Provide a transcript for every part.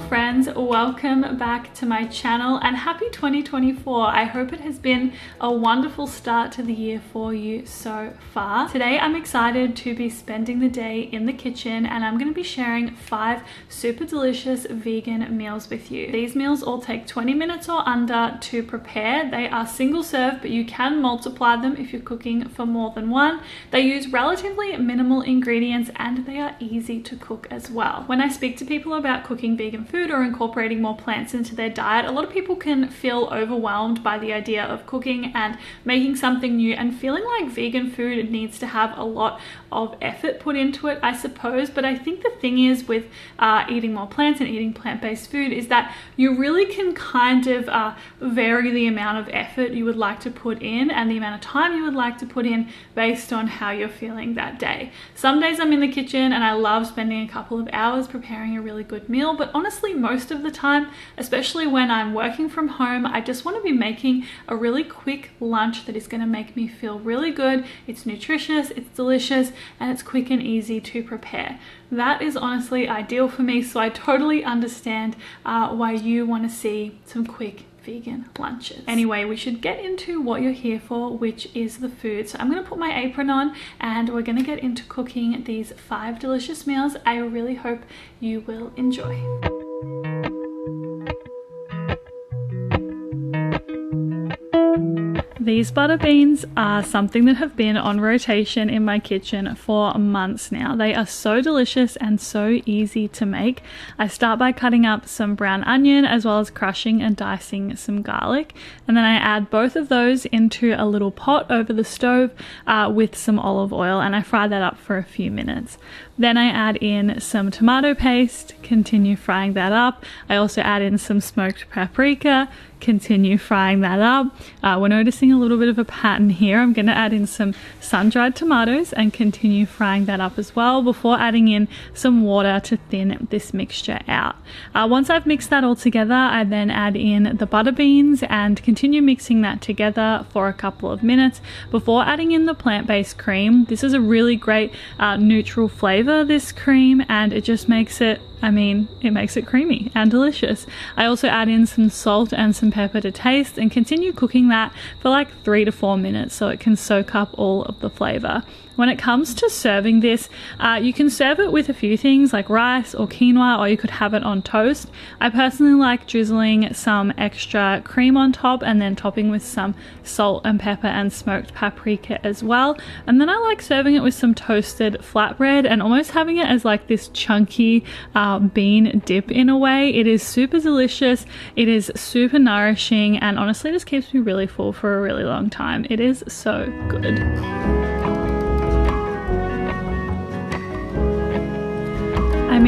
friends, welcome back to my channel and happy 2024. I hope it has been a wonderful start to the year for you so far. Today I'm excited to be spending the day in the kitchen and I'm going to be sharing 5 super delicious vegan meals with you. These meals all take 20 minutes or under to prepare. They are single serve, but you can multiply them if you're cooking for more than one. They use relatively minimal ingredients and they are easy to cook as well. When I speak to people about cooking vegan food or incorporating more plants into their diet, a lot of people can feel overwhelmed by the idea of cooking and making something new and feeling like vegan food needs to have a lot of effort put into it, I suppose. But I think the thing is with eating more plants and eating plant-based food is that you really can kind of vary the amount of effort you would like to put in and the amount of time you would like to put in based on how you're feeling that day. Some days I'm in the kitchen and I love spending a couple of hours preparing a really good meal, but honestly most of the time, especially when I'm working from home, I just want to be making a really quick lunch that is going to make me feel really good. It's nutritious, it's delicious, and it's quick and easy to prepare. That is honestly ideal for me, so I totally understand why you want to see some quick vegan lunches. Anyway, we should get into what you're here for, which is the food. So I'm going to put my apron on and we're going to get into cooking these 5 delicious meals. I really hope you will enjoy. These butter beans are something that have been on rotation in my kitchen for months now. They are so delicious and so easy to make. I start by cutting up some brown onion as well as crushing and dicing some garlic, and then I add both of those into a little pot over the stove with some olive oil, and I fry that up for a few minutes. Then I add in some tomato paste, continue frying that up. I also add in some smoked paprika, continue frying that up. We're noticing a little bit of a pattern here. I'm going to add in some sun-dried tomatoes and continue frying that up as well before adding in some water to thin this mixture out. Once I've mixed that all together, I then add in the butter beans and continue mixing that together for a couple of minutes before adding in the plant-based cream. This is a really great neutral flavor, this cream, and it just makes it, it makes it creamy and delicious. I also add in some salt and some pepper to taste and continue cooking that for like 3 to 4 minutes so it can soak up all of the flavor. When it comes to serving this, you can serve it with a few things like rice or quinoa, or you could have it on toast. I personally like drizzling some extra cream on top and then topping with some salt and pepper and smoked paprika as well. And then I like serving it with some toasted flatbread and almost having it as like this chunky bean dip in a way. It is super delicious, it is super nourishing, and honestly just keeps me really full for a really long time. It is so good.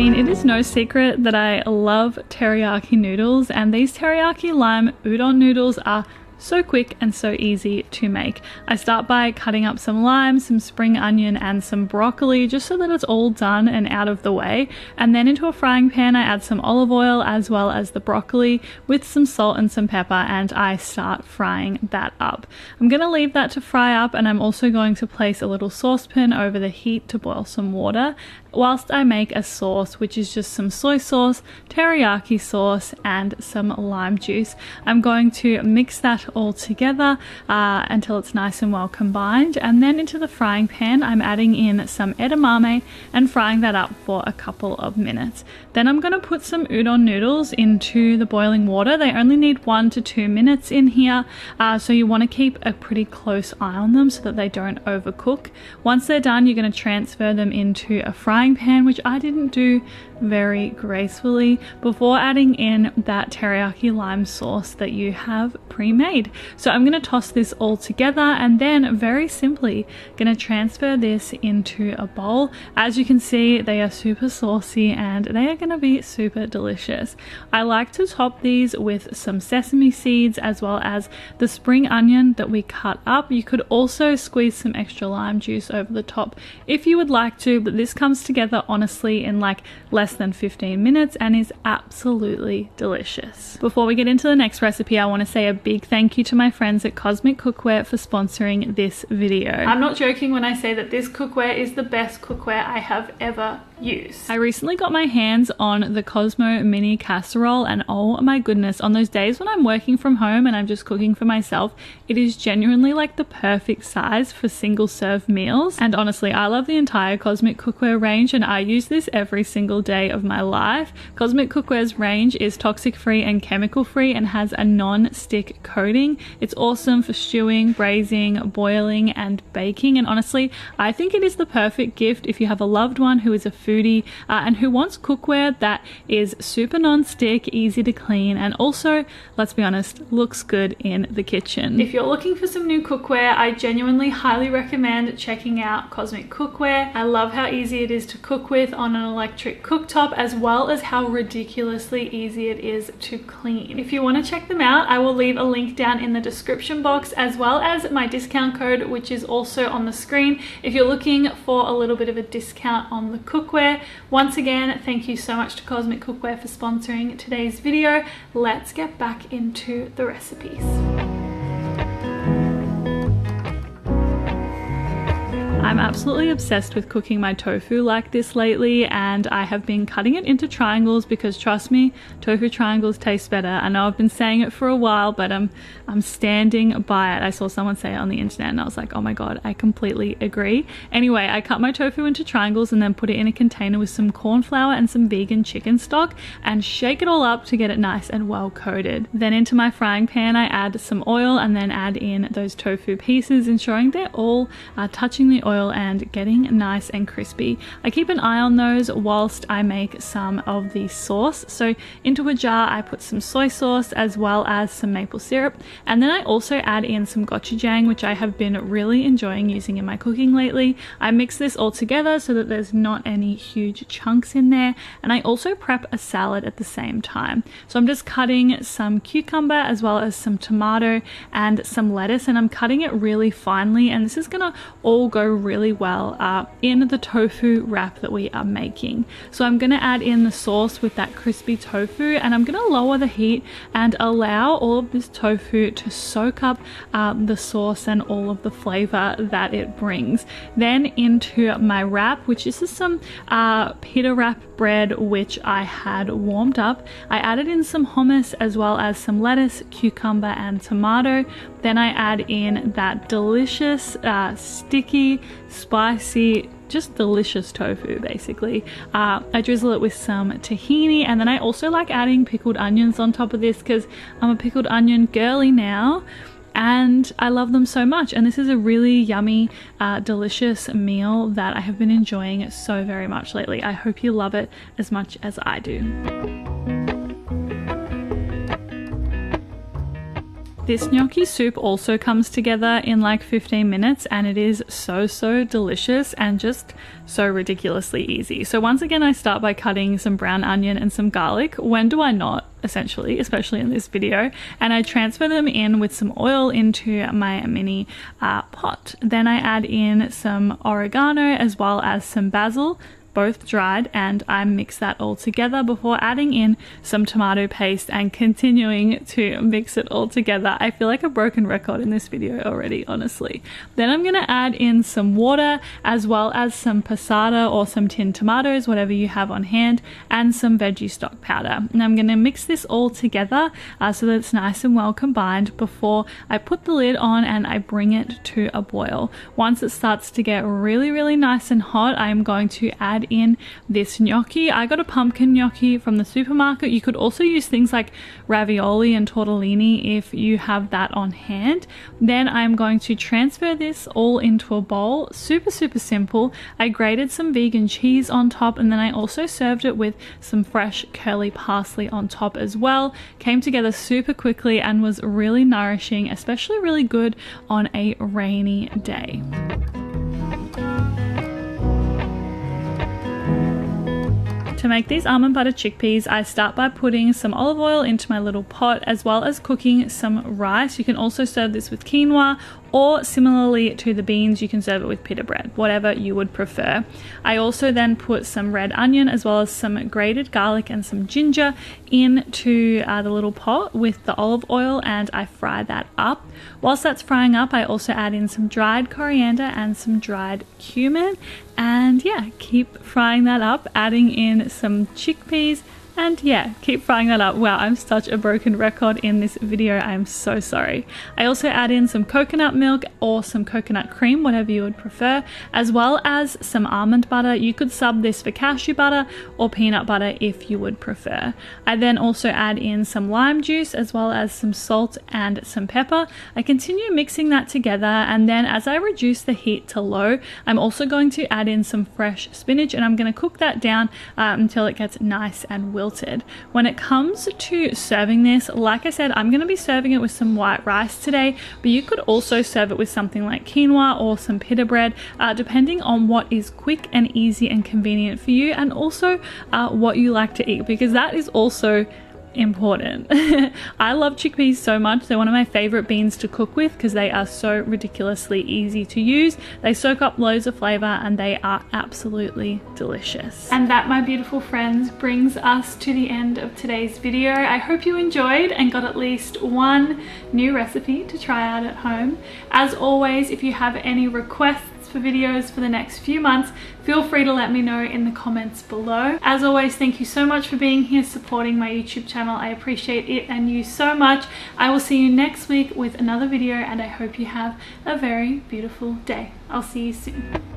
It is no secret that I love teriyaki noodles, and these teriyaki lime udon noodles are so quick and so easy to make. I start by cutting up some lime, some spring onion and some broccoli just so that it's all done and out of the way, and then into a frying pan I add some olive oil as well as the broccoli with some salt and some pepper, and I start frying that up. I'm going to leave that to fry up, and I'm also going to place a little saucepan over the heat to boil some water whilst I make a sauce, which is just some soy sauce, teriyaki sauce and some lime juice. I'm going to mix that all together until it's nice and well combined, and then into the frying pan I'm adding in some edamame and frying that up for a couple of minutes. Then I'm going to put some udon noodles into the boiling water. They only need 1 to 2 minutes in here, so you want to keep a pretty close eye on them so that they don't overcook. Once they're done, you're going to transfer them into a frying pan, which I didn't do very gracefully, before adding in that teriyaki lime sauce that you have pre-made. So I'm going to toss this all together and then very simply going to transfer this into a bowl. As you can see, they are super saucy and they are going to be super delicious. I like to top these with some sesame seeds as well as the spring onion that we cut up. You could also squeeze some extra lime juice over the top if you would like to, but this comes together honestly in like less than 15 minutes and is absolutely delicious. Before we get into the next recipe, I want to say a big thank you to my friends at Cosmic Cookware for sponsoring this video. I'm not joking when I say that this cookware is the best cookware I have ever use. I recently got my hands on the Cosmo mini casserole, and oh my goodness, on those days when I'm working from home and I'm just cooking for myself, it is genuinely like the perfect size for single serve meals. And honestly, I love the entire Cosmic Cookware range and I use this every single day of my life. Cosmic Cookware's range is toxic free and chemical free and has a non-stick coating. It's awesome for stewing, braising, boiling and baking, and honestly I think it is the perfect gift if you have a loved one who is a foodie and who wants cookware that is super non-stick, easy to clean, and also, let's be honest, looks good in the kitchen. If you're looking for some new cookware, I genuinely highly recommend checking out Cosmic Cookware. I love how easy it is to cook with on an electric cooktop, as well as how ridiculously easy it is to clean. If you want to check them out, I will leave a link down in the description box, as well as my discount code, which is also on the screen if you're looking for a little bit of a discount on the cookware. Once again, thank you so much to Cosmic Cookware for sponsoring today's video. Let's get back into the recipes. I'm absolutely obsessed with cooking my tofu like this lately, and I have been cutting it into triangles because, trust me, tofu triangles taste better. I know I've been saying it for a while, but I'm standing by it. I saw someone say it on the internet and I was like, oh my god, I completely agree. Anyway, I cut my tofu into triangles and then put it in a container with some corn flour and some vegan chicken stock and shake it all up to get it nice and well coated. Then into my frying pan I add some oil and then add in those tofu pieces, ensuring they're all touching the oil and getting nice and crispy. I keep an eye on those whilst I make some of the sauce. So into a jar I put some soy sauce as well as some maple syrup, and then I also add in some gochujang, which I have been really enjoying using in my cooking lately. I mix this all together so that there's not any huge chunks in there, and I also prep a salad at the same time. So I'm just cutting some cucumber as well as some tomato and some lettuce, and I'm cutting it really finely, and this is gonna all go really well in the tofu wrap that we are making. So I'm going to add in the sauce with that crispy tofu, and I'm going to lower the heat and allow all of this tofu to soak up the sauce and all of the flavor that it brings. Then into my wrap, which is some pita wrap bread which I had warmed up. I added in some hummus as well as some lettuce, cucumber and tomato. Then I add in that delicious sticky, spicy, just delicious tofu basically. I drizzle it with some tahini, and then I also like adding pickled onions on top of this because I'm a pickled onion girly now and I love them so much, and this is a really yummy delicious meal that I have been enjoying so very much lately. I hope you love it as much as I do. This gnocchi soup also comes together in like 15 minutes and it is so delicious and just so ridiculously easy. So once again I start by cutting some brown onion and some garlic. When do I not? Essentially, especially in this video, and I transfer them in with some oil into my mini pot. Then I add in some oregano as well as some basil, both dried, and I mix that all together before adding in some tomato paste and continuing to mix it all together. I feel like a broken record in this video already, honestly. Then I'm going to add in some water as well as some passata or some tinned tomatoes, whatever you have on hand, and some veggie stock powder. And I'm going to mix this all together so that it's nice and well combined before I put the lid on and I bring it to a boil. Once it starts to get really nice and hot, I'm going to add in this gnocchi. I got a pumpkin gnocchi from the supermarket. You could also use things like ravioli and tortellini if you have that on hand. Then I'm going to transfer this all into a bowl. Super simple. I grated some vegan cheese on top, and then I also served it with some fresh curly parsley on top as well. Came together super quickly and was really nourishing, especially really good on a rainy day. To make these almond butter chickpeas, I start by putting some olive oil into my little pot as well as cooking some rice. You can also serve this with quinoa, or similarly to the beans, you can serve it with pita bread, whatever you would prefer. I also then put some red onion as well as some grated garlic and some ginger into the little pot with the olive oil, and I fry that up. Whilst that's frying up, I also add in some dried coriander and some dried cumin, And yeah, keep frying that up, adding in some chickpeas. And yeah, keep frying that up. Wow, I'm such a broken record in this video. I'm so sorry. I also add in some coconut milk or some coconut cream, whatever you would prefer, as well as some almond butter. You could sub this for cashew butter or peanut butter if you would prefer. I then also add in some lime juice as well as some salt and some pepper. I continue mixing that together, and then as I reduce the heat to low, I'm also going to add in some fresh spinach, and I'm going to cook that down until it gets nice and wilted. When it comes to serving this, like I said, I'm going to be serving it with some white rice today, but you could also serve it with something like quinoa or some pita bread, depending on what is quick and easy and convenient for you, and also what you like to eat, because that is also important. I love chickpeas so much. They're one of my favorite beans to cook with because they are so ridiculously easy to use. They soak up loads of flavor and they are absolutely delicious. And that, my beautiful friends, brings us to the end of today's video. I hope you enjoyed and got at least one new recipe to try out at home. As always, if you have any requests for videos for the next few months, feel free to let me know in the comments below. As always, thank you so much for being here, supporting my YouTube channel. I appreciate it and you so much. I will see you next week with another video, and I hope you have a very beautiful day. I'll see you soon.